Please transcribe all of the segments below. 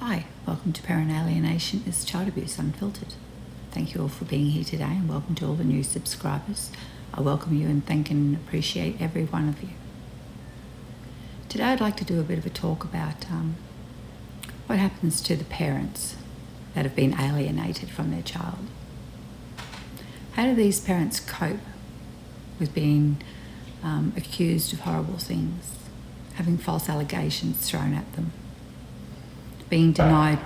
Hi, welcome to Parent Alienation is Child Abuse Unfiltered. Thank you all for being here today and welcome to all the new subscribers. I welcome you and thank and appreciate every one of you. Today I'd like to do a bit of a talk about what happens to the parents that have been alienated from their child. How do these parents cope with being accused of horrible things, having false allegations thrown at them, being denied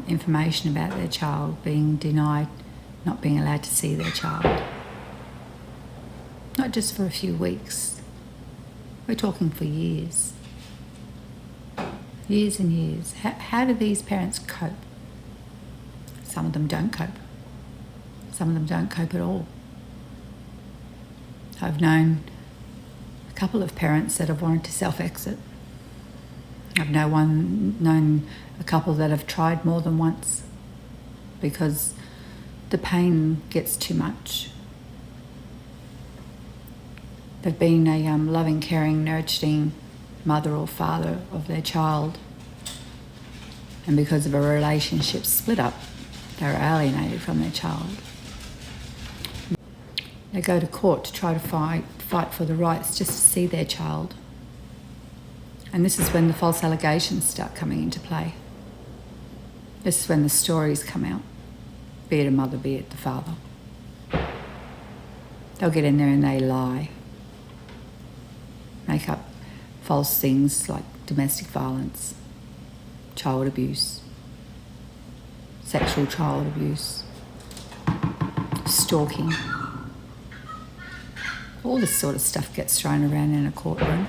information about their child, being denied not being allowed to see their child? Not just for a few weeks, we're talking for years. Years and years. How do these parents cope? Some of them don't cope. Some of them don't cope at all. I've known a couple of parents that have wanted to self-exit. I've known a couple that have tried more than once because the pain gets too much. They've been a loving, caring, nurturing mother or father of their child, and because of a relationship split up, they're alienated from their child. They go to court to try to fight for the rights just to see their child. And this is when the false allegations start coming into play. This is when the stories come out, be it a mother, be it the father. They'll get in there and they lie, make up false things like domestic violence, child abuse, sexual child abuse, stalking. All this sort of stuff gets thrown around in a courtroom.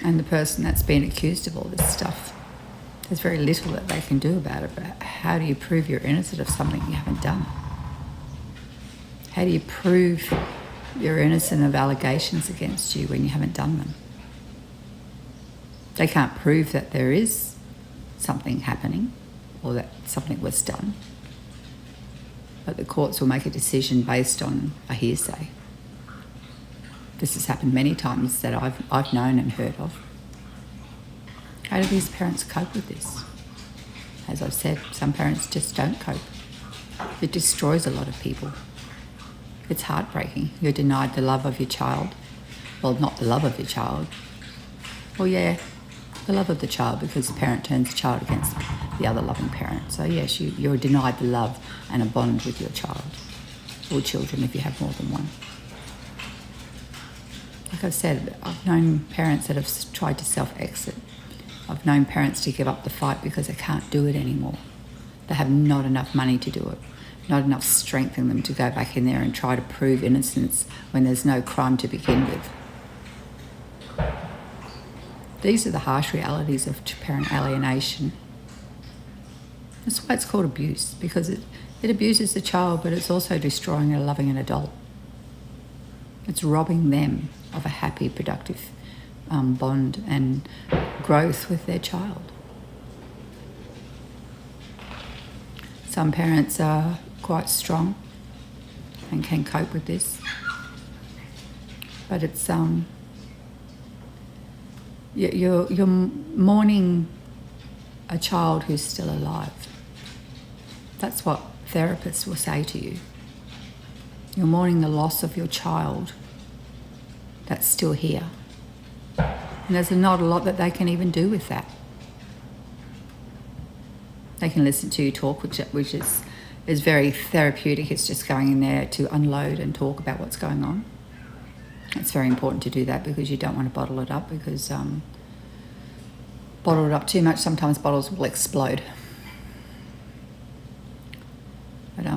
And the person that's been accused of all this stuff, there's very little that they can do about it. But how do you prove you're innocent of something you haven't done? How do you prove you're innocent of allegations against you when you haven't done them? They can't prove that there is something happening or that something was done. But the courts will make a decision based on a hearsay. This has happened many times that I've known and heard of. How do these parents cope with this? As I've said, some parents just don't cope. It destroys a lot of people. It's heartbreaking. You're denied the love of your child. Well, not the love of your child. Well, yeah, the love of the child, because the parent turns the child against the other loving parent. So yes, you're denied the love and a bond with your child, or children if you have more than one. Like I've said, I've known parents that have tried to self-exit. I've known parents to give up the fight because they can't do it anymore. They have not enough money to do it, not enough strength in them to go back in there and try to prove innocence when there's no crime to begin with. These are the harsh realities of parent alienation. That's why it's called abuse, because it abuses the child, but it's also destroying a loving an adult. It's robbing them of a happy, productive bond and growth with their child. Some parents are quite strong and can cope with this, but it's you're mourning a child who's still alive. That's what therapists will say to you. You're mourning the loss of your child that's still here. And there's not a lot that they can even do with that. They can listen to you talk, which is very therapeutic. It's just going in there to unload and talk about what's going on. It's very important to do that because you don't want to bottle it up, because bottle it up too much, sometimes bottles will explode. But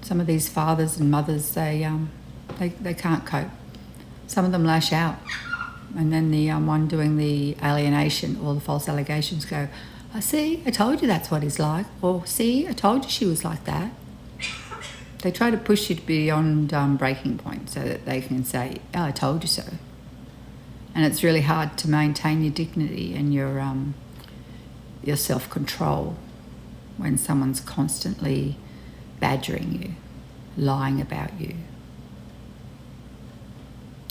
some of these fathers and mothers, they can't cope. Some of them lash out, and then the one doing the alienation or the false allegations go, "I see, I told you that's what he's like," or "See, I told you she was like that." They try to push you to beyond breaking point so that they can say, "Oh, I told you so." And it's really hard to maintain your dignity and your self-control when someone's constantly badgering you, lying about you.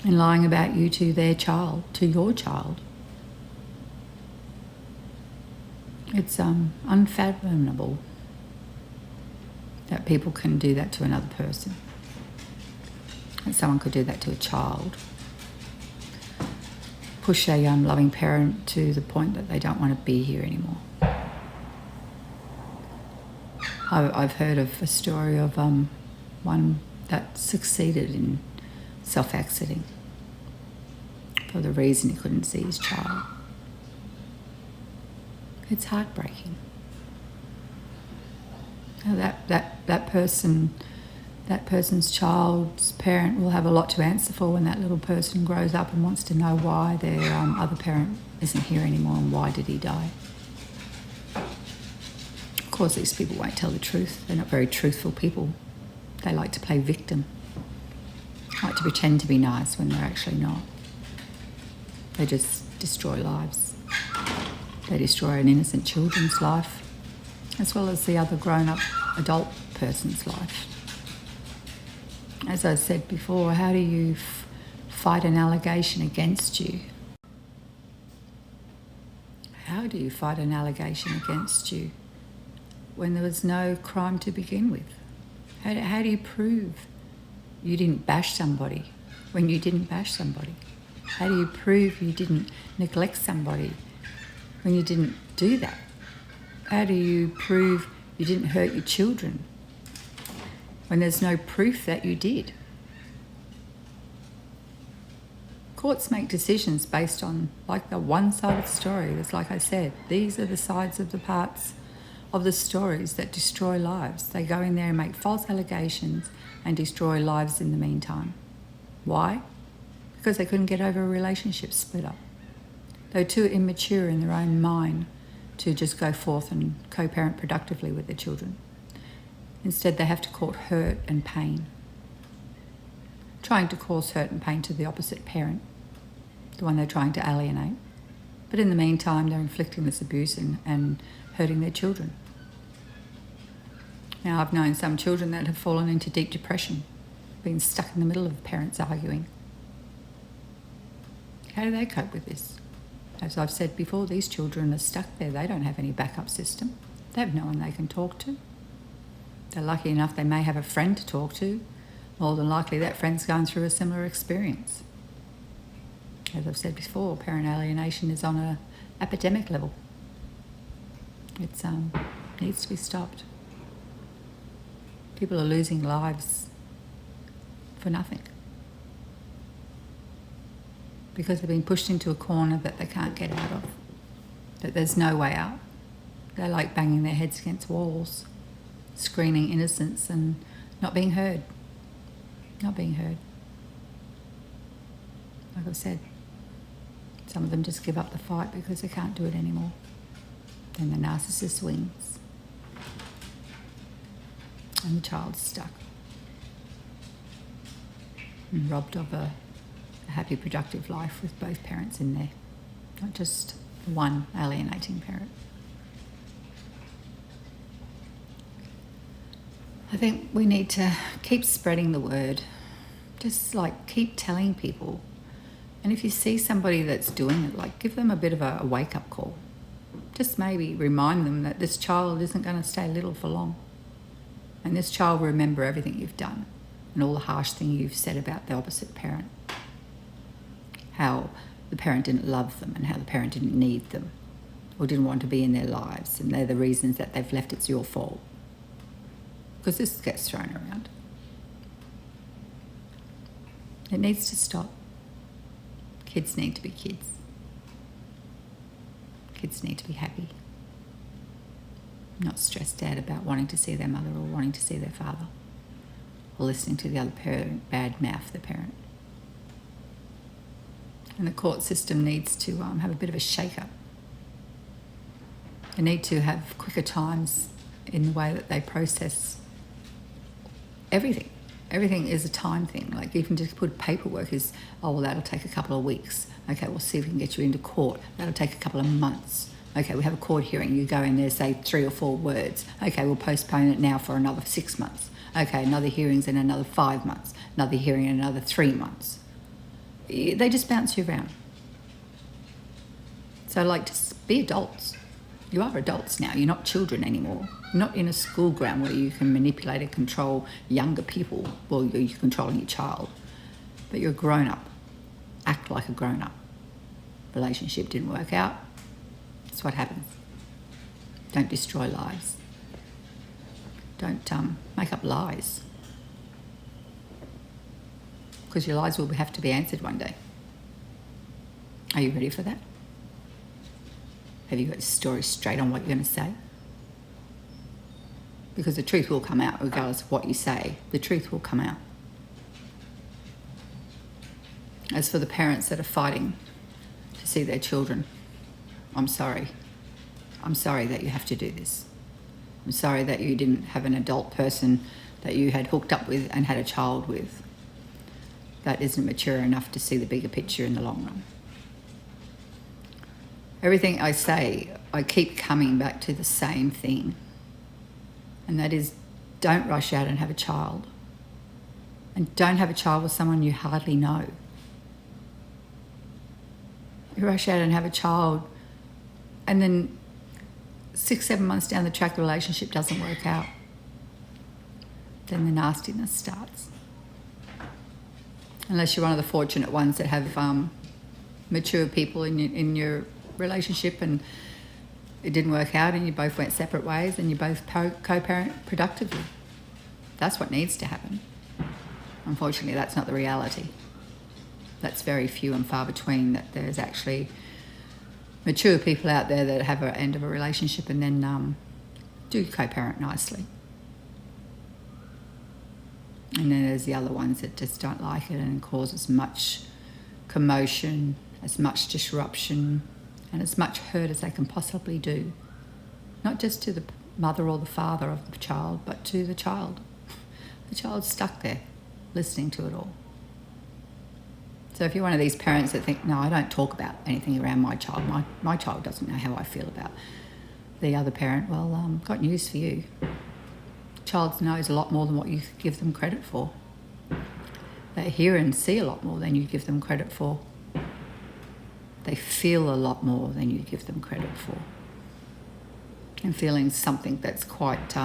And lying about you to their child, to your child. It's unfathomable that people can do that to another person. That someone could do that to a child. Push a loving parent to the point that they don't want to be here anymore. I've heard of a story of one that succeeded in self-exiting for the reason he couldn't see his child. It's heartbreaking. Now that person's child's parent will have a lot to answer for when that little person grows up and wants to know why their other parent isn't here anymore and why did he die. Of course, these people won't tell the truth. They're not very truthful people. They like to play victim, like to pretend to be nice when they're actually not. They just destroy lives. They destroy an innocent children's life, as well as the other grown-up adult person's life. As I said before, how do you fight an allegation against you? How do you fight an allegation against you when there was no crime to begin with? How do you prove you didn't bash somebody when you didn't bash somebody? How do you prove you didn't neglect somebody when you didn't do that? How do you prove you didn't hurt your children when there's no proof that you did? Courts make decisions based on like the one-sided story. It's like I said, these are the sides of the parts of the stories that destroy lives. They go in there and make false allegations and destroy lives in the meantime. Why? Because they couldn't get over a relationship split up. They were too immature in their own mind to just go forth and co-parent productively with their children. Instead, they have to cause hurt and pain, trying to cause hurt and pain to the opposite parent, the one they're trying to alienate. But in the meantime, they're inflicting this abuse and hurting their children. Now, I've known some children that have fallen into deep depression, been stuck in the middle of parents arguing. How do they cope with this? As I've said before, these children are stuck there. They don't have any backup system. They have no one they can talk to. They're lucky enough they may have a friend to talk to. More than likely that friend's going through a similar experience. As I've said before, parent alienation is on an epidemic level. It needs to be stopped. People are losing lives for nothing, because they've been pushed into a corner that they can't get out of, that there's no way out. They're like banging their heads against walls, screaming innocence and not being heard. Not being heard. Like I've said, some of them just give up the fight because they can't do it anymore. Then the narcissist wins and the child's stuck and robbed of a happy, productive life with both parents in there, not just one alienating parent. I think we need to keep spreading the word, just like keep telling people. And if you see somebody that's doing it, like give them a bit of a wake-up call. Just maybe remind them that this child isn't going to stay little for long. And this child will remember everything you've done and all the harsh thing you've said about the opposite parent. How the parent didn't love them and how the parent didn't need them or didn't want to be in their lives, and they're the reasons that they've left. It's your fault. Because this gets thrown around. It needs to stop. Kids need to be kids. Kids need to be happy. Not stressed out about wanting to see their mother or wanting to see their father, or listening to the other parent bad mouth the parent. And the court system needs to have a bit of a shake-up. They need to have quicker times in the way that they process everything. Everything is a time thing. Like even just put paperwork is, oh, well, that'll take a couple of weeks. Okay, we'll see if we can get you into court. That'll take a couple of months. Okay, we have a court hearing. You go in there, say 3 or 4 words. Okay, we'll postpone it now for another 6 months. Okay, another hearing's in another 5 months. Another hearing in another 3 months. They just bounce you around. So like, just be adults. You are adults now. You're not children anymore. You're not in a school ground where you can manipulate and control younger people. Well, you're controlling your child. But you're a grown-up. Act like a grown-up. Relationship didn't work out. That's what happens. Don't destroy lives. Don't make up lies. Because your lies will have to be answered one day. Are you ready for that? Have you got your story straight on what you're going to say? Because the truth will come out regardless of what you say. The truth will come out. As for the parents that are fighting to see their children, I'm sorry. I'm sorry that you have to do this. I'm sorry that you didn't have an adult person that you had hooked up with and had a child with that isn't mature enough to see the bigger picture in the long run. Everything I say, I keep coming back to the same thing. And that is, don't rush out and have a child. And don't have a child with someone you hardly know. You rush out and have a child, and then 6-7 months down the track, the relationship doesn't work out. Then the nastiness starts. Unless you're one of the fortunate ones that have mature people in your relationship and it didn't work out and you both went separate ways and you both co-parent productively. That's what needs to happen. Unfortunately, that's not the reality. That's very few and far between, that there's actually mature people out there that have an end of a relationship and then do co-parent nicely. And then there's the other ones that just don't like it and cause as much commotion, as much disruption, and as much hurt as they can possibly do. Not just to the mother or the father of the child, but to the child. The child's stuck there, listening to it all. So if you're one of these parents that think, no, I don't talk about anything around my child, my child doesn't know how I feel about the other parent, well, got news for you. Child knows a lot more than what you give them credit for. They hear and see a lot more than you give them credit for. They feel a lot more than you give them credit for. And feeling's something that's quite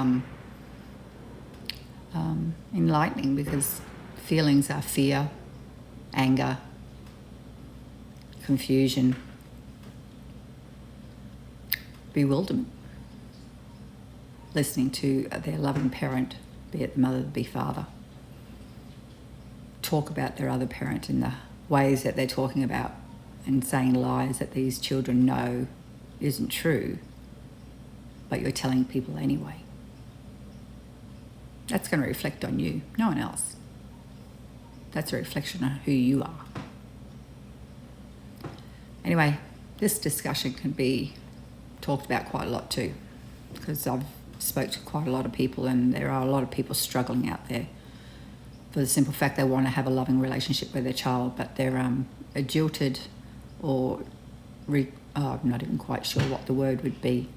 enlightening, because feelings are fear, anger, confusion, bewilderment. Listening to their loving parent, be it the mother, be father, talk about their other parent in the ways that they're talking about and saying lies that these children know isn't true, but you're telling people anyway. That's going to reflect on you, no one else. That's a reflection on who you are. Anyway, this discussion can be talked about quite a lot too, because I've spoke to quite a lot of people, and there are a lot of people struggling out there for the simple fact they want to have a loving relationship with their child, but they're jilted or I'm not even quite sure what the word would be.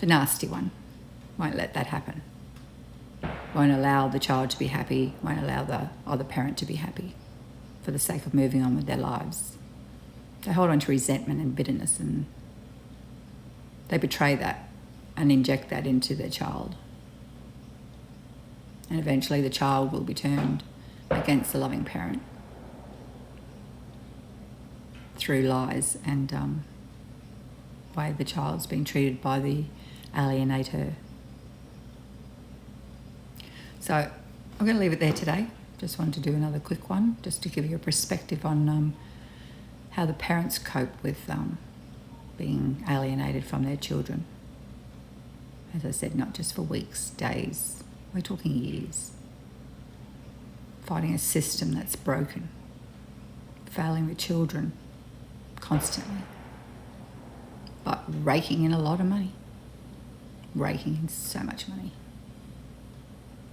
The nasty one won't let that happen. Won't allow the child to be happy, won't allow the other parent to be happy for the sake of moving on with their lives. They hold on to resentment and bitterness, and they betray that and inject that into their child. And eventually the child will be turned against the loving parent through lies and way the child's being treated by the alienator. So I'm going to leave it there today. Just wanted to do another quick one, just to give you a perspective on how the parents cope with being alienated from their children. As I said, not just for weeks, days, we're talking years. Fighting a system that's broken, failing with children constantly, but raking in a lot of money, raking in so much money.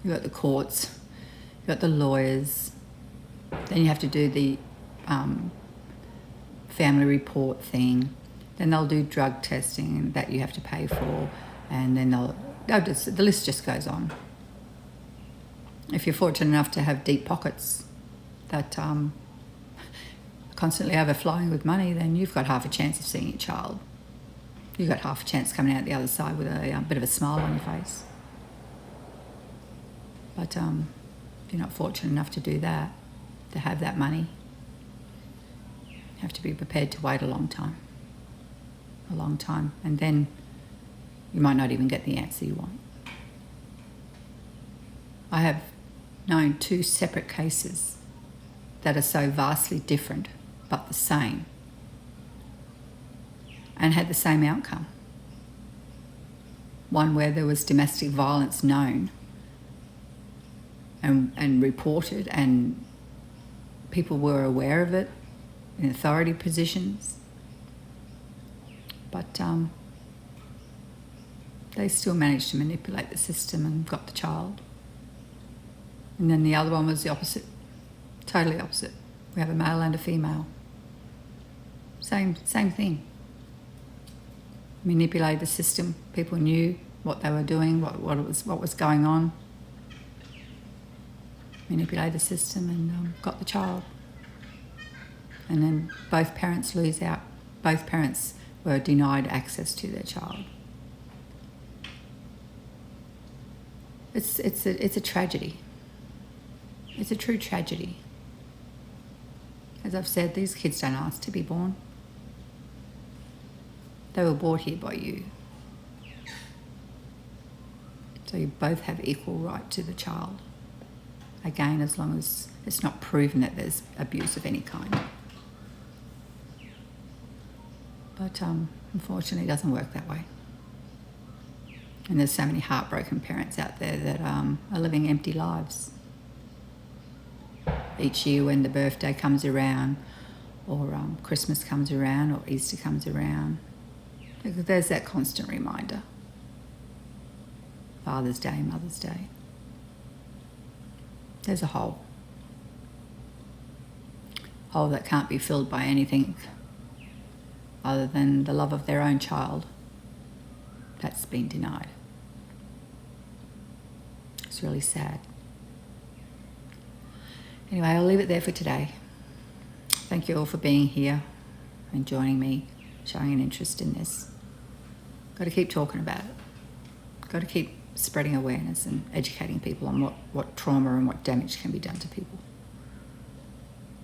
You've got the courts, you've got the lawyers, then you have to do the family report thing, then they'll do drug testing that you have to pay for, and then the list just goes on. If you're fortunate enough to have deep pockets that constantly overflowing with money, then you've got half a chance of seeing your child. You've got half a chance coming out the other side with a bit of a smile on your face. But if you're not fortunate enough to do that, to have that money, you have to be prepared to wait a long time. A long time. And then you might not even get the answer you want. I have known 2 separate cases that are so vastly different but the same and had the same outcome. One where there was domestic violence known and reported, and people were aware of it in authority positions, but they still managed to manipulate the system and got the child. And then the other one was the opposite, totally opposite. We have a male and a female. Same thing. Manipulate the system. People knew what they were doing, what was going on. Manipulate the system and got the child. And then both parents lose out. Both parents were denied access to their child. It's a tragedy. It's a true tragedy. As I've said, these kids don't ask to be born. They were brought here by you. So you both have equal right to the child. Again, as long as it's not proven that there's abuse of any kind. But unfortunately, it doesn't work that way. And there's so many heartbroken parents out there that are living empty lives. Each year when the birthday comes around, or Christmas comes around, or Easter comes around, there's that constant reminder. Father's Day, Mother's Day. There's a hole that can't be filled by anything other than the love of their own child that's been denied. It's really sad. Anyway, I'll leave it there for today. Thank you all for being here and joining me, showing an interest in this. Got to keep talking about it. Got to keep spreading awareness and educating people on what trauma and what damage can be done to people.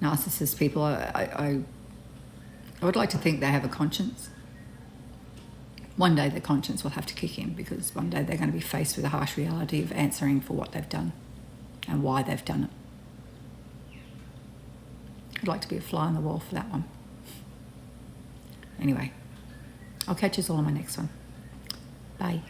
Narcissist people, I would like to think they have a conscience. One day their conscience will have to kick in, because one day they're going to be faced with the harsh reality of answering for what they've done and why they've done it. I'd like to be a fly on the wall for that one. Anyway, I'll catch you all on my next one. Bye.